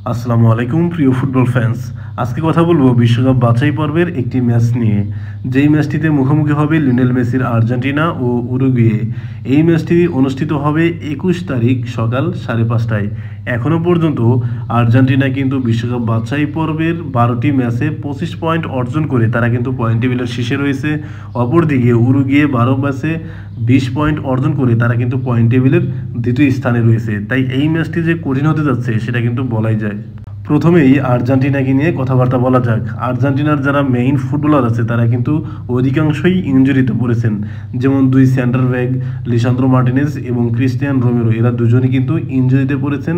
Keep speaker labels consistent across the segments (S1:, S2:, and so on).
S1: আসসালামু আলাইকুম প্রিয় ফুটবল ফ্যান্স। আজকে কথা বলবো বিশ্বকাপ বাছাই পর্বের একটি ম্যাচ নিয়ে, যেই ম্যাচটিতে মুখোমুখি হবে লিওনেল মেসির আর্জেন্টিনা ও উরুগুয়ে। এই ম্যাচটি অনুষ্ঠিত হবে 21 তারিখ সকাল 5:30টায়। এখনও পর্যন্ত আর্জেন্টিনা কিন্তু বিশ্বকাপ বাছাই পর্বের 12টি ম্যাচে 25 পয়েন্ট অর্জন করে তারা কিন্তু পয়েন্ট টেবিলের শীর্ষে রয়েছে। অপরদিকে উরুগুয়ে 12 ম্যাচে 20 পয়েন্ট অর্জন করে তারা কিন্তু পয়েন্ট টেবিলের দ্বিতীয় স্থানে রয়েছে। তাই এই ম্যাচটি যে কঠিন হতে যাচ্ছে সেটা কিন্তু বলাই যায়। প্রথমেই আর্জেন্টিনাকে নিয়ে কথাবার্তা বলা যাক। আর্জেন্টিনার যারা মেইন ফুটবলার আছে তারা কিন্তু অধিকাংশই ইনজুরিতে পড়েছেন। যেমন দুই সেন্টার ব্যাক লিসান্দ্রো মার্টিনেজ এবং ক্রিস্টিয়ান রোমেরো, এরা দুজনই কিন্তু ইনজুরিতে পড়েছেন।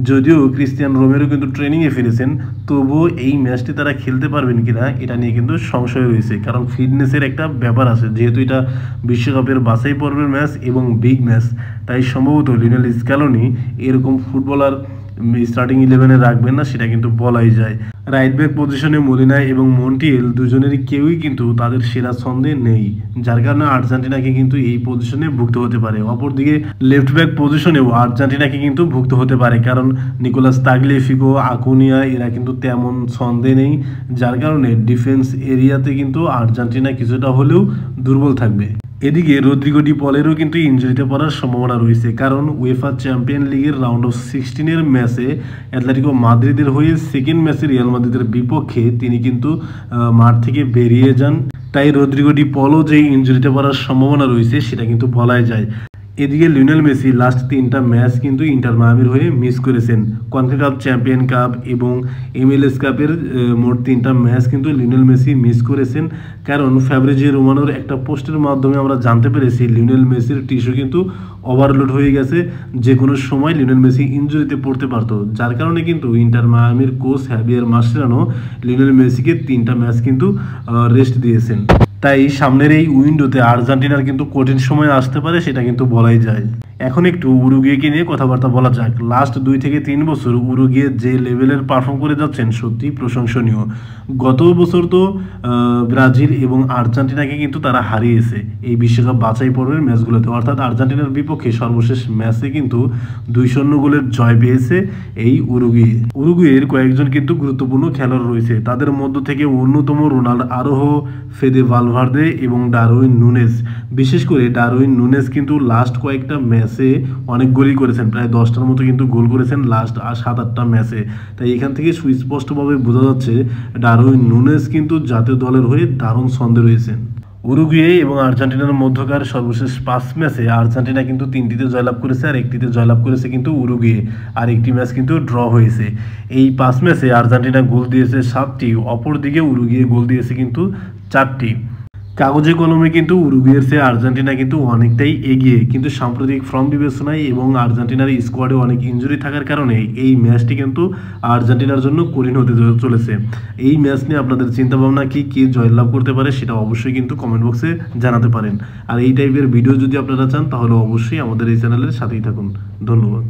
S1: যদিও ক্রিস্টিয়ান রোমেরো কিন্তু ট্রেনিংয়ে ফিরেছেন, তবুও এই ম্যাচটি তারা খেলতে পারবেন কিনা এটা নিয়ে কিন্তু সংশয় রয়েছে। কারণ ফিটনেসের একটা ব্যাপার আছে, যেহেতু এটা বিশ্বকাপের বাছাই পর্বের ম্যাচ এবং বিগ ম্যাচ, তাই সম্ভবত লিওনেল স্ক্যালোনি এরকম ফুটবলার স্টার্টিং 11-এ রাখবেন না, সেটা কিন্তু বলাই যায়। রাইট ব্যাক পজিশনে মলিনা এবং মন্টিয়েল দুজনেরই কেউই কিন্তু তাদের সেরা ছন্দে নেই, যার কারণে আর্জেন্টিনাকে কিন্তু এই পজিশনে ভুগতে হতে পারে। অপরদিকে লেফট ব্যাক পজিশনেও আর্জেন্টিনাকে কিন্তু ভুগতে হতে পারে, কারণ নিকোলাস তাগলিয়াফিকো, আকুনিয়া এরা কিন্তু তেমন ছন্দে নেই, যার কারণে ডিফেন্স এরিয়াতে কিন্তু আর্জেন্টিনা কিছুটা হলেও দুর্বল থাকবে। এদিকে রদ্রিগো ডি পলেরও কিন্তু ইনজুরিতে পড়ার সম্ভাবনা রয়েছে, কারণ উয়েফা চ্যাম্পিয়ন লিগের রাউন্ড অফ 16-এর ম্যাচে অ্যাটলেটিকো মাদ্রিদের হয়ে সেকেন্ড ম্যাচে রিয়াল মাদ্রিদের বিপক্ষে তিনি কিন্তু মাঠ থেকে বেরিয়ে যান। তাই রদ্রিগো ডি পলও যে ইনজুরিতে পড়ার সম্ভাবনা রয়েছে সেটা কিন্তু বলাই যায়। এদিকে লিওনেল মেসি লাস্ট 3টা ম্যাচ কিন্তু ইন্টার মায়ামির হয়ে মিস করেছেন। কনকাকাফ চ্যাম্পিয়ন কাপ এবং MLS কাপের মোট 3টা ম্যাচ কিন্তু লিওনেল মেসি মিস করেছেন। কারণ ফ্যাব্রিজিও রোমানোর একটা পোস্টের মাধ্যমে আমরা জানতে পেরেছি লিওনেল মেসির টিস্যু কিন্তু ওভারলোড হয়ে গেছে, যে কোনো সময় লিওনেল মেসি ইনজুরিতে পড়তে পারতো, যার কারণে কিন্তু ইন্টার মায়ামির কোচ হ্যাভিয়ার মাসচেরানো লিওনেল মেসিকে 3টা ম্যাচ কিন্তু রেস্ট দিয়েছেন। তাই সামনের এই উইন্ডোতে আর্জেন্টিনার কিন্তু কঠিন সময় আসতে পারে, সেটা কিন্তু বলাই যায়। এখন একটু উরুগুয়েকে নিয়ে কথাবার্তা বলা যাক। লাস্ট 2 থেকে 3 বছর উরুগুয়ে যে লেভেলের পারফর্ম করে যাচ্ছেন সত্যি প্রশংসনীয়। গত বছর তো ব্রাজিল এবং আর্জেন্টিনাকে কিন্তু তারা হারিয়েছে এই বিশ্বকাপ বাছাই পর্বের ম্যাচগুলোতে, অর্থাৎ আর্জেন্টিনার বিপক্ষে সর্বশেষ ম্যাচে কিন্তু 2-0 গোলের জয় পেয়েছে এই উরুগুয়ে। উরুগুয়ের কয়েকজন কিন্তু গুরুত্বপূর্ণ খেলোয়াড় রয়েছে, তাদের মধ্য থেকে অন্যতম রোনাল্ডো আরোহো, ফেদে ভালভার্দে এবং ডারউইন নুনেজ। বিশেষ করে ডারউইন নুনেজ কিন্তু লাস্ট কয়েকটা ম্যাচে অনেক গোলই করেছেন, প্রায় 10টার মতো কিন্তু গোল করেছেন লাস্ট 7-8টা ম্যাচে। তাই এখান থেকে সুস্পষ্টভাবে বোঝা যাচ্ছে ডারউইন নুনেজ কিন্তু জাতীয় দলের হয়ে দারুণ ছন্দে রয়েছেন। উরুগুয়ে এবং আর্জেন্টিনার মধ্যকার সর্বশেষ 5 ম্যাচে আর্জেন্টিনা কিন্তু 3টিতে জয়লাভ করেছে, আর 1টিতে জয়লাভ করেছে কিন্তু উরুগুয়ে, আর একটি ম্যাচ কিন্তু ড্র হয়েছে। এই 5 ম্যাচে আর্জেন্টিনা গোল দিয়েছে 7টি, অপরদিকে উরুগুয়ে গোল দিয়েছে কিন্তু 4টি। কাগজে কলমে কিন্তু উরুগুয়ের চেয়ে আর্জেন্টিনা কিন্তু অনেকটাই এগিয়ে, কিন্তু সাম্প্রতিক ফর্ম বিবেচনায় এবং আর্জেন্টিনার স্কোয়াডে অনেক ইনজুরি থাকার কারণে এই ম্যাচটি কিন্তু আর্জেন্টিনার জন্য কঠিন হতে চলেছে। এই ম্যাচ নিয়ে আপনাদের চিন্তাভাবনা কি, কে জয়লাভ করতে পারে সেটা অবশ্যই কিন্তু কমেন্ট বক্সে জানাতে পারেন। আর এই টাইপের ভিডিও যদি আপনারা চান তাহলে অবশ্যই আমাদের এই চ্যানেলের সাথেই থাকুন। ধন্যবাদ।